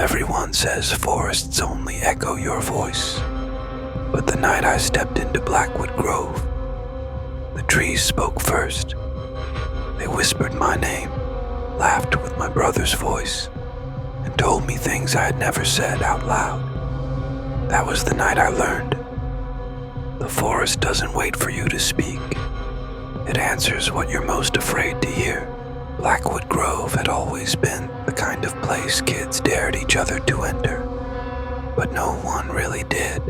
Everyone says forests only echo your voice, but the night I stepped into Blackwood Grove, the trees spoke first. They whispered my name, laughed with my brother's voice, and told me things I had never said out loud. That was the night I learned. The forest doesn't wait for you to speak. It answers what you're most afraid to hear. Blackwood Grove had always been the kind of place kids dared each other to enter, but no one really did.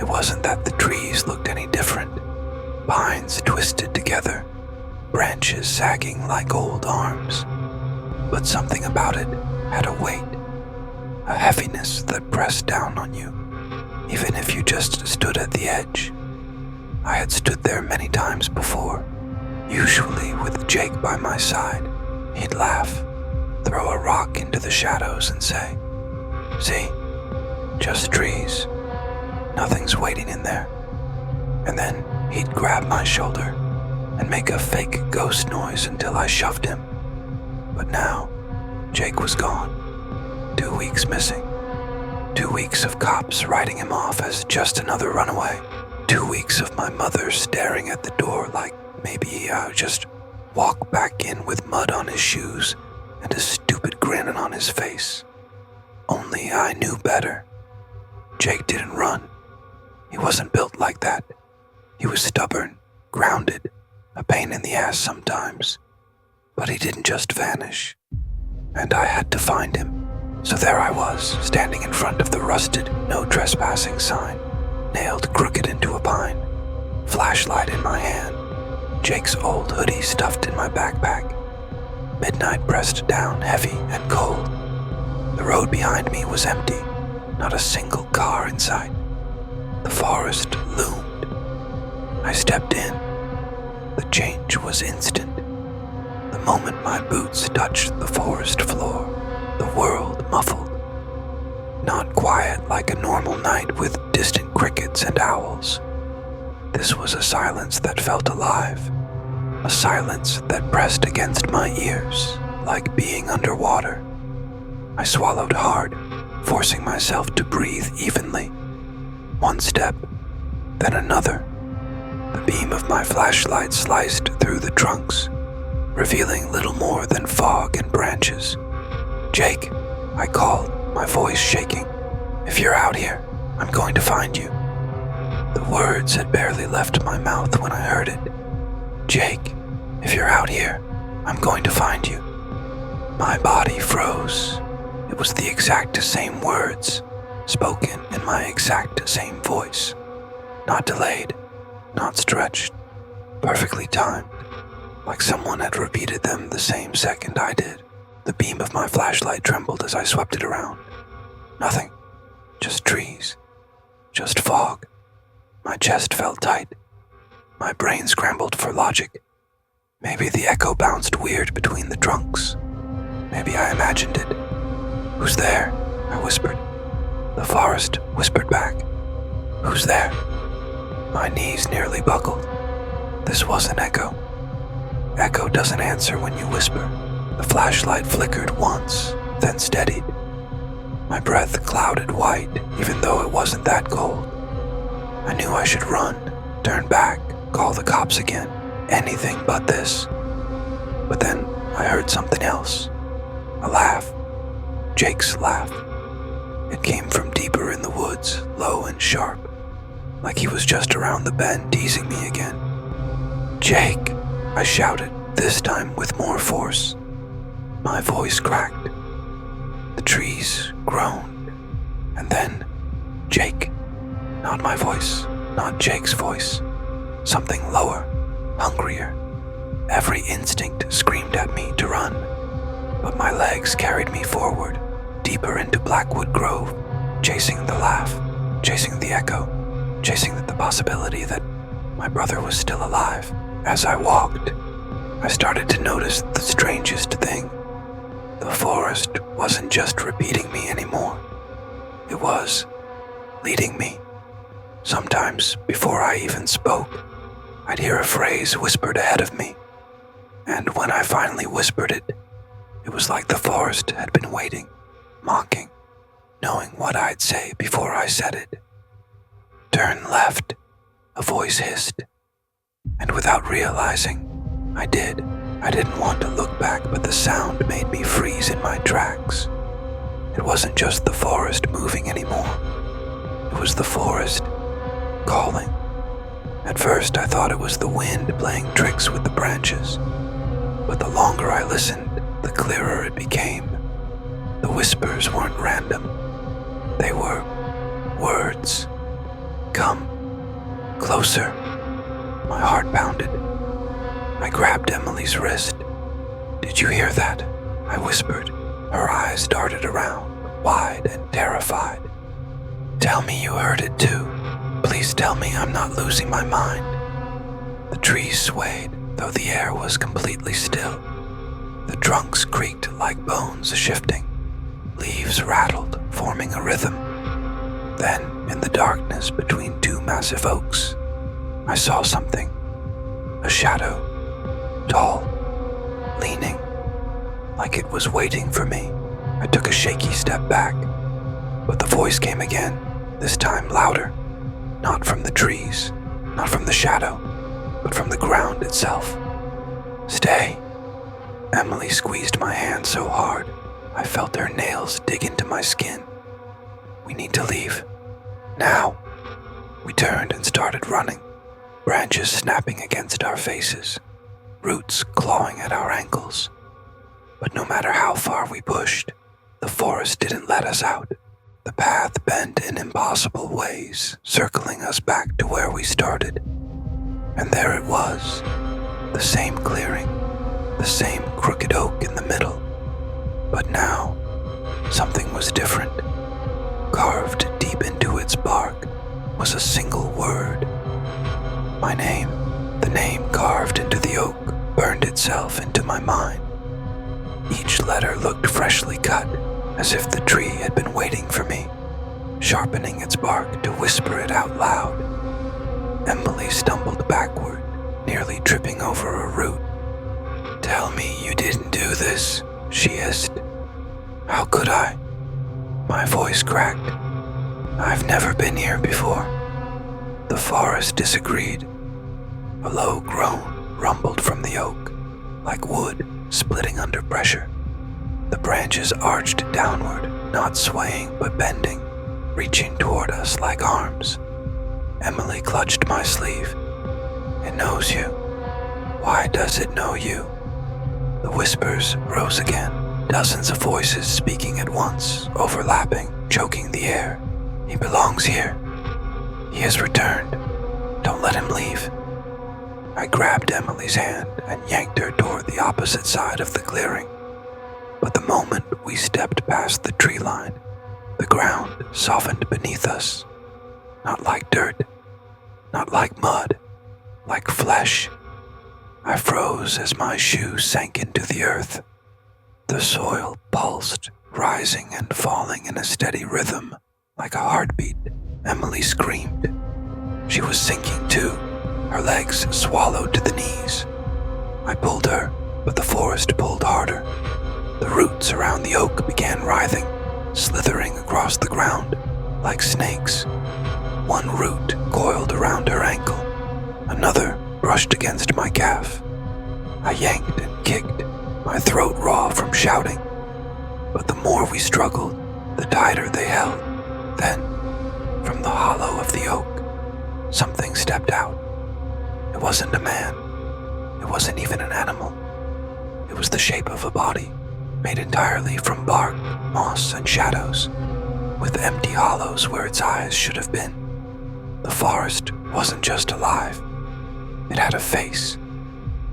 It wasn't that the trees looked any different. Pines twisted together, branches sagging like old arms. But something about it had a weight, a heaviness that pressed down on you, even if you just stood at the edge. I had stood there many times before, usually with Jake by my side. He'd laugh, throw a rock into the shadows and say, "See, just trees. Nothing's waiting in there." And then he'd grab my shoulder and make a fake ghost noise until I shoved him. But now, Jake was gone. 2 weeks missing. 2 weeks of cops writing him off as just another runaway. 2 weeks of my mother staring at the door like maybe I'd just walk back in with mud on his shoes and a stupid grin on his face. Only I knew better. Jake didn't run. He wasn't built like that. He was stubborn, grounded, a pain in the ass sometimes. But he didn't just vanish. And I had to find him. So there I was, standing in front of the rusted "No Trespassing" sign, nailed crooked into a pine, flashlight in my hand, Jake's old hoodie stuffed in my backpack. Midnight pressed down heavy and cold. The road behind me was empty, not a single car in sight. The forest loomed. I stepped in. The change was instant. The moment my boots touched the forest floor, the world muffled. Not quiet like a normal night with distant crickets and owls. This was a silence that felt alive, a silence that pressed against my ears like being underwater. I swallowed hard, forcing myself to breathe evenly. One step, then another. The beam of my flashlight sliced through the trunks, revealing little more than fog and branches. "Jake," I called, my voice shaking. "If you're out here, I'm going to find you." The words had barely left my mouth when I heard it. "Jake, if you're out here, I'm going to find you." My body froze. It was the exact same words, spoken in my exact same voice. Not delayed, not stretched, perfectly timed, like someone had repeated them the same second I did. The beam of my flashlight trembled as I swept it around. Nothing, just trees, just fog. My chest felt tight. My brain scrambled for logic. Maybe the echo bounced weird between the trunks. Maybe I imagined it. "Who's there?" I whispered. The forest whispered back. "Who's there?" My knees nearly buckled. This was an echo. Echo doesn't answer when you whisper. The flashlight flickered once, then steadied. My breath clouded white, even though it wasn't that cold. I knew I should run, turn back, call the cops again, anything but this. But then I heard something else. A laugh. Jake's laugh. It came from deeper in the woods, low and sharp, like he was just around the bend teasing me again. "Jake!" I shouted, this time with more force. My voice cracked. The trees groaned. And then, Jake. Not my voice, not Jake's voice. Something lower, hungrier. Every instinct screamed at me to run, but my legs carried me forward, deeper into Blackwood Grove, chasing the laugh, chasing the echo, chasing the possibility that my brother was still alive. As I walked, I started to notice the strangest thing. The forest wasn't just repeating me anymore. It was leading me. Sometimes, before I even spoke, I'd hear a phrase whispered ahead of me. And when I finally whispered it, it was like the forest had been waiting, mocking, knowing what I'd say before I said it. "Turn left," a voice hissed, and without realizing, I did. I didn't want to look back, but the sound made me freeze in my tracks. It wasn't just the forest moving anymore. It was the forest calling. At first, I thought it was the wind playing tricks with the branches, but the longer I listened, the clearer it became. The whispers weren't random. They were words. "Come closer." My heart pounded. I grabbed Emily's wrist. "Did you hear that?" I whispered. Her eyes darted around, wide and terrified. "Tell me you heard it too. Please tell me I'm not losing my mind." The trees swayed, though the air was completely still. The trunks creaked like bones shifting. Leaves rattled, forming a rhythm. Then, in the darkness between two massive oaks, I saw something. A shadow. Tall. Leaning. Like it was waiting for me. I took a shaky step back. But the voice came again, this time louder. Not from the trees, not from the shadow, but from the ground itself. "Stay." Emily squeezed my hand so hard, I felt her nails dig into my skin. "We need to leave. Now." We turned and started running, branches snapping against our faces, roots clawing at our ankles. But no matter how far we pushed, the forest didn't let us out. The path bent in impossible ways, circling us back to where we started. And there it was, the same clearing, the same crooked oak in the middle. But now, something was different. Carved deep into its bark was a single word. My name, the name carved into the oak, burned itself into my mind. Each letter looked freshly cut, as if the tree had been waiting for me, sharpening its bark to whisper it out loud. Emily stumbled backward, nearly tripping over a root. "Tell me you didn't do this," she hissed. "How could I?" My voice cracked. "I've never been here before." The forest disagreed. A low groan rumbled from the oak, like wood splitting under pressure. The branches arched downward, not swaying but bending, reaching toward us like arms. Emily clutched my sleeve. "It knows you. Why does it know you?" The whispers rose again, dozens of voices speaking at once, overlapping, choking the air. "He belongs here. He has returned. Don't let him leave." I grabbed Emily's hand and yanked her toward the opposite side of the clearing. But the moment we stepped past the tree line, the ground softened beneath us. Not like dirt, not like mud, like flesh. I froze as my shoe sank into the earth. The soil pulsed, rising and falling in a steady rhythm, like a heartbeat. Emily screamed. She was sinking too, her legs swallowed to the knees. I pulled her, but the forest pulled harder. The roots around the oak began writhing, slithering across the ground like snakes. One root coiled around her ankle. Another brushed against my calf. I yanked and kicked, my throat raw from shouting. But the more we struggled, the tighter they held. Then, from the hollow of the oak, something stepped out. It wasn't a man. It wasn't even an animal. It was the shape of a body, made entirely from bark, moss, and shadows, with empty hollows where its eyes should have been. The forest wasn't just alive. It had a face.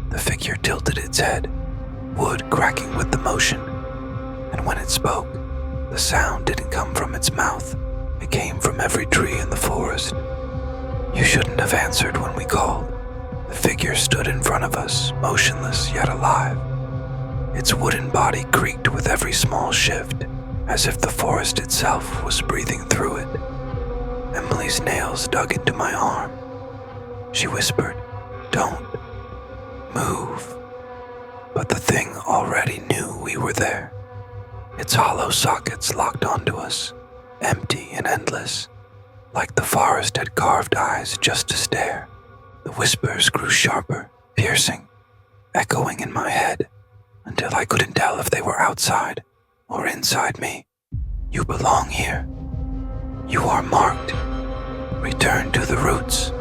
The figure tilted its head, wood cracking with the motion. And when it spoke, the sound didn't come from its mouth. It came from every tree in the forest. "You shouldn't have answered when we called." The figure stood in front of us, motionless yet alive. Its wooden body creaked with every small shift, as if the forest itself was breathing through it. Emily's nails dug into my arm. She whispered, "Don't move." But the thing already knew we were there. its hollow sockets locked onto us, empty and endless, like the forest had carved eyes just to stare. The whispers grew sharper, piercing, echoing in my head, until I couldn't tell if they were outside or inside me. You belong here. You are marked. Return to the roots.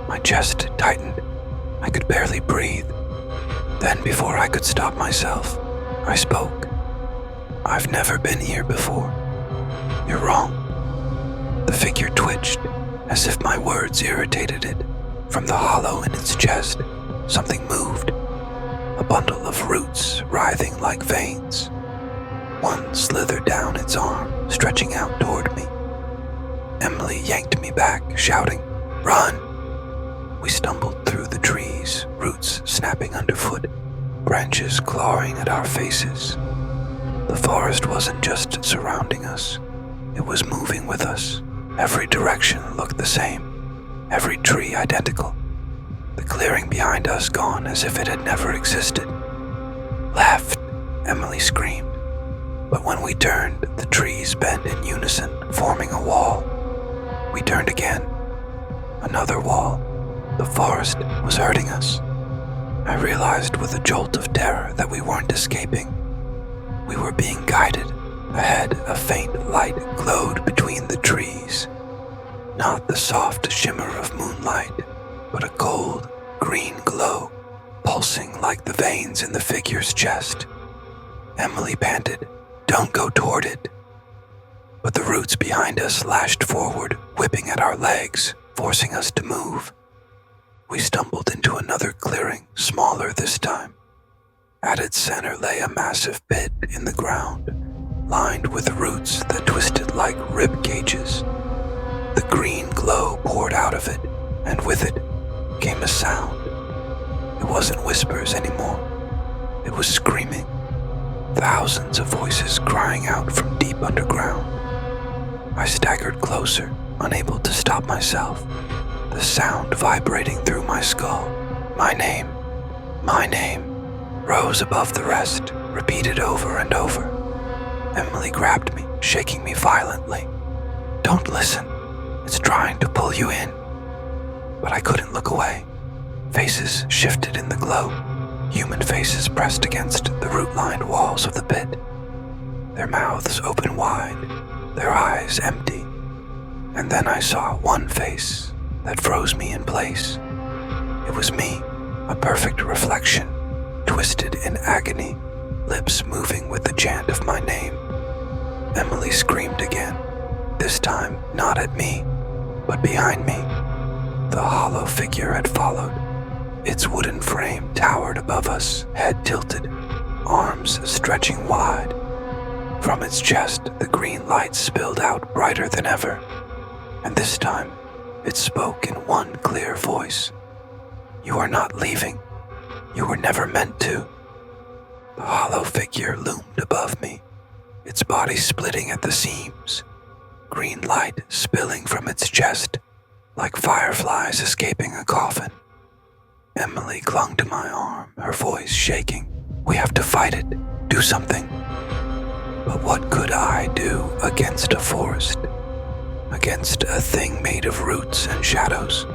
My chest tightened. I could barely breathe. Then, before I could stop myself, I spoke. I've never been here before. You're wrong. The figure twitched, as if my words irritated it. From the hollow in its chest, something moved. A bundle of roots writhing like veins. One slithered down its arm, stretching out toward me. Emily yanked me back, shouting, "Run!" We stumbled through the trees, roots snapping underfoot, branches clawing at our faces. The forest wasn't just surrounding us, it was moving with us. Every direction looked the same, every tree identical. The clearing behind us gone as if it had never existed. "Left!" Emily screamed. But when we turned, the trees bent in unison, forming a wall. We turned again. Another wall. The forest was hurting us. I realized with a jolt of terror that we weren't escaping. We were being guided. Ahead, a faint light glowed between the trees. Not the soft shimmer of moonlight, but a cold, green glow, pulsing like the veins in the figure's chest. Emily panted, "Don't go toward it." But the roots behind us lashed forward, whipping at our legs, forcing us to move. We stumbled into another clearing, smaller this time. At its center lay a massive pit in the ground, lined with roots that twisted like rib cages. The green glow poured out of it, and with it came a sound. It wasn't whispers anymore. It was screaming. Thousands of voices crying out from deep underground. I staggered closer, unable to stop myself, the sound vibrating through my skull. My name, rose above the rest, repeated over and over. Emily grabbed me, shaking me violently. "Don't listen. It's trying to pull you in." But I couldn't look away. Faces shifted in the glow. Human faces pressed against the root-lined walls of the pit. Their mouths open wide, their eyes empty. And then I saw one face that froze me in place. It was me, a perfect reflection, twisted in agony, lips moving with the chant of my name. Emily screamed again, this time not at me, but behind me. The hollow figure had followed. Its wooden frame towered above us, head tilted, arms stretching wide. From its chest, the green light spilled out brighter than ever. And this time, it spoke in one clear voice. "You are not leaving. You were never meant to." The hollow figure loomed above me, its body splitting at the seams, green light spilling from its chest, like fireflies escaping a coffin. Emily clung to my arm, her voice shaking. "We have to fight it. Do something." But what could I do against a forest? Against a thing made of roots and shadows?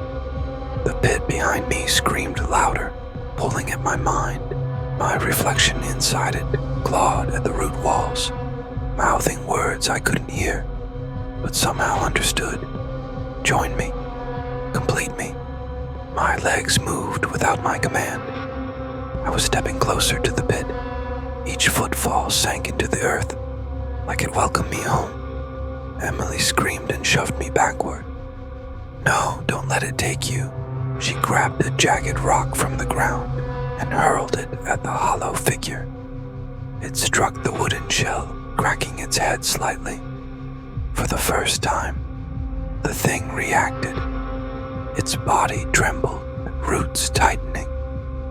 The pit behind me screamed louder, pulling at my mind. My reflection inside it clawed at the root walls, mouthing words I couldn't hear, but somehow understood. Join me. Complete me. My legs moved without my command. I was stepping closer to the pit. Each footfall sank into the earth, like it welcomed me home. Emily screamed and shoved me backward. "No, don't let it take you." She grabbed a jagged rock from the ground and hurled it at the hollow figure. It struck the wooden shell, cracking its head slightly. For the first time, the thing reacted. Its body trembled, roots tightening,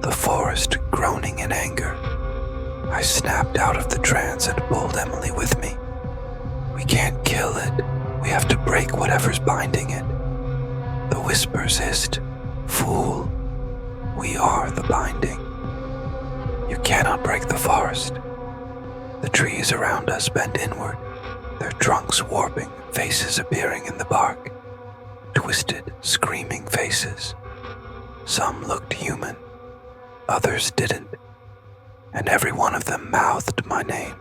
the forest groaning in anger. I snapped out of the trance and pulled Emily with me. "We can't kill it. We have to break whatever's binding it." The whispers hissed, "Fool, we are the binding. You cannot break the forest. The trees around us bent inward, their trunks warping, faces appearing in the bark. Twisted, screaming faces. Some looked human, others didn't, and every one of them mouthed my name.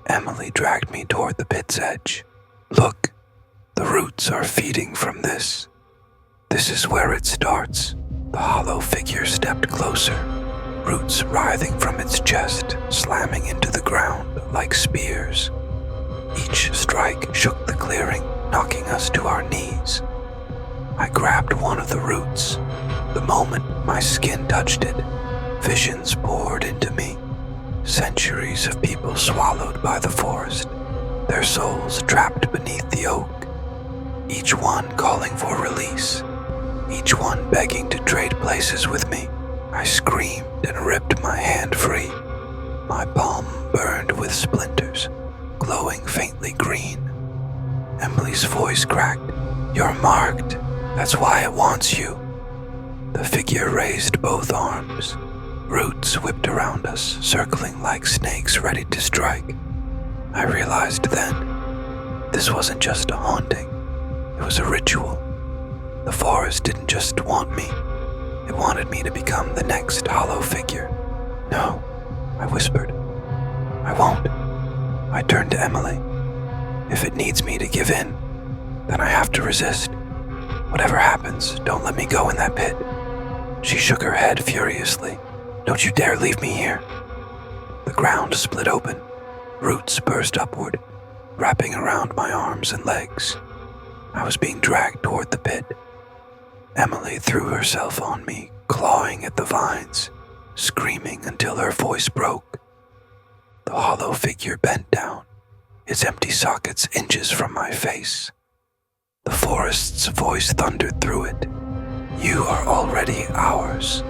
Emily dragged me toward the pit's edge. Look, the roots are feeding from this. This is where it starts. The hollow figure stepped closer, roots writhing from its chest, slamming into the ground like spears. Each strike shook the clearing, knocking us to our knees. I grabbed one of the roots. The moment my skin touched it, visions poured into me. Centuries of people swallowed by the forest, their souls trapped beneath the oak. Each one calling for release, each one begging to trade places with me. I screamed and ripped my hand free. My palm burned with splinters, glowing faintly green. Emily's voice cracked. You're marked. That's why it wants you. The figure raised both arms. Roots whipped around us, circling like snakes ready to strike. I realized then, this wasn't just a haunting. It was a ritual. The forest didn't just want me. It wanted me to become the next hollow figure. No, I whispered. I won't. I turned to Emily. If it needs me to give in, then I have to resist. Whatever happens, don't let me go in that pit. She shook her head furiously. Don't you dare leave me here. The ground split open. Roots burst upward, wrapping around my arms and legs. I was being dragged toward the pit. Emily threw herself on me, clawing at the vines, screaming until her voice broke. The hollow figure bent down, its empty sockets inches from my face. The forest's voice thundered through it. You are already ours.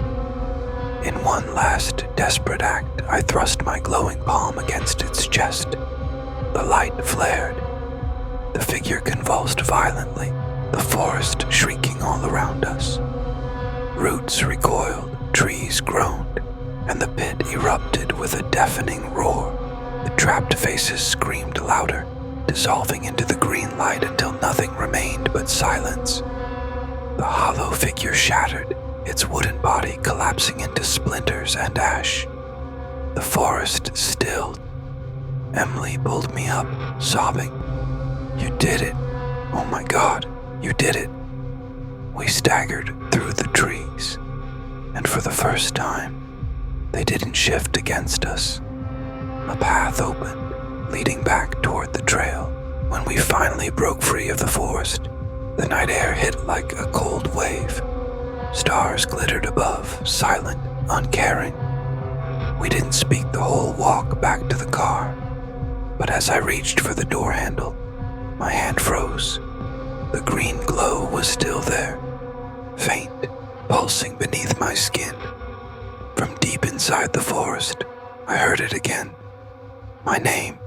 In one last desperate act, I thrust my glowing palm against its chest. The light flared. The figure convulsed violently, the forest shrieking all around us. Roots recoiled, trees groaned, and the pit erupted with a deafening roar. The trapped faces screamed louder, dissolving into the green light until nothing remained but silence. The hollow figure shattered, its wooden body collapsing into splinters and ash. The forest stilled. Emily pulled me up, sobbing. You did it. Oh my God, you did it. We staggered through the trees, and for the first time, they didn't shift against us. A path opened, leading back toward the trail. When we finally broke free of the forest, the night air hit like a cold wave. Stars glittered above, silent, uncaring. We didn't speak the whole walk back to the car, but as I reached for the door handle, my hand froze. The green glow was still there, faint, pulsing beneath my skin. From deep inside the forest, I heard it again. My name.